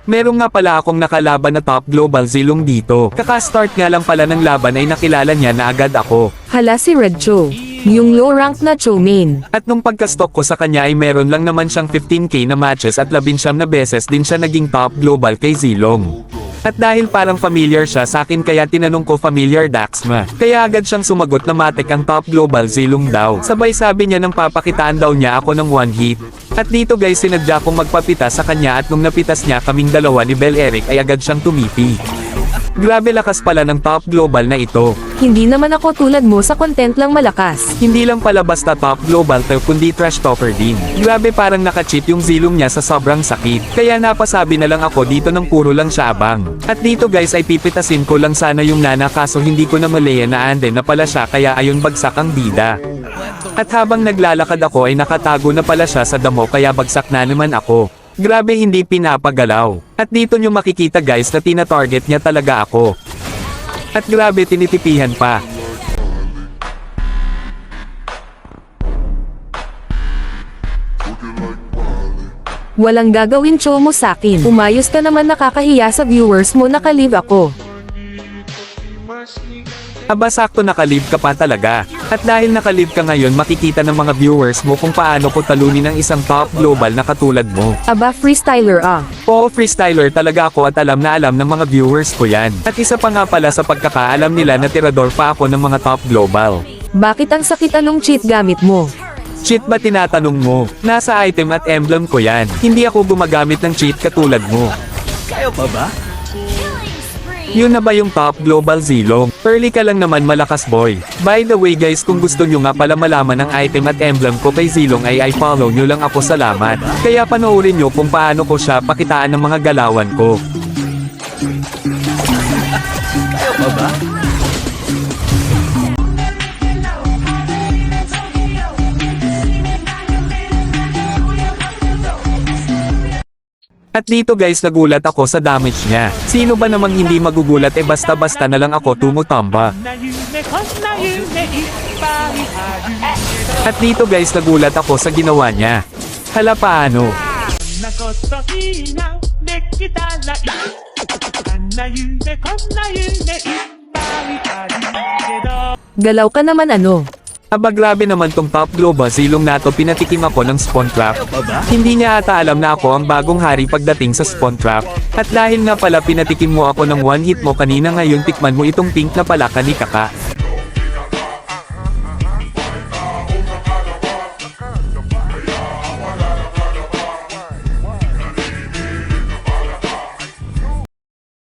Meron nga pala akong nakalaban na top global zilong dito. Kaka-start nga lang pala ng laban ay nakilala niya na agad ako. Hala si Red Cho. Yung low rank na Cho main. At nung pagka-stock ko sa kanya ay meron lang naman siyang 15k na matches at 19 na beses din siya naging top global kay Zilong. At dahil parang familiar siya sa akin kaya tinanong ko familiar Daxma. Kaya agad siyang sumagot na matik ang top global Zilong daw. Sabay sabi niya nang papakitaan daw niya ako ng one hit. At dito guys sinadya kong magpapita sa kanya at nung napitas niya kaming dalawa ni Bel Eric ay agad siyang tumipi. Grabe lakas pala ng top global na ito. Hindi naman ako tulad mo sa content lang malakas. Hindi lang pala basta top global to kundi trash talker din. Grabe parang naka-cheat yung zilong niya sa sobrang sakit. Kaya napasabi na lang ako dito ng puro lang siya abang. At dito guys ay pipitasin ko lang sana yung nana kaso hindi ko na malaya na ande na pala siya kaya ayon bagsak ang bida. At habang naglalakad ako ay nakatago na pala siya sa damo kaya bagsak na naman ako. Grabe hindi pinapagalaw. At dito nyo makikita guys na tina-target niya talaga ako. At grabe tinitipihan pa. Walang gagawin Cho mo sakin. Umayos ka naman nakakahiya sa viewers mo nakalive ako. Aba sakto nakalib ka pa talaga. At dahil nakalib ka ngayon makikita ng mga viewers mo kung paano ko talunin ang isang top global na katulad mo. Aba freestyler ah. Oo freestyler talaga ako at alam na alam ng mga viewers ko yan. At isa pa nga pala sa pagkakaalam nila na tirador pa ako ng mga top global. Bakit ang sakit anong cheat gamit mo? Cheat ba tinatanong mo? Nasa item at emblem ko yan. Hindi ako gumagamit ng cheat katulad mo. Kayo pa ba? Yun na ba yung top global Zilong? Early ka lang naman malakas boy. By the way guys kung gusto nyo nga pala malaman ang item at emblem ko kay Zilong ay i-follow nyo lang ako salamat. Kaya panoorin nyo kung paano ko siya pakitaan ng mga galawan ko. Kayo pa ba? At dito guys nagulat ako sa damage niya. Sino ba namang hindi magugulat basta-basta na lang ako tumutamba. At dito guys nagulat ako sa ginawa niya. Hala paano? Galaw ka naman ano? Aba grabe naman tong top global Zilong na to pinatikim ako ng spawn trap. Hindi niya ata alam na ako ang bagong hari pagdating sa spawn trap. At dahil nga pala pinatikim mo ako ng one hit mo kanina ngayon tikman mo itong pink na pala kanika ka.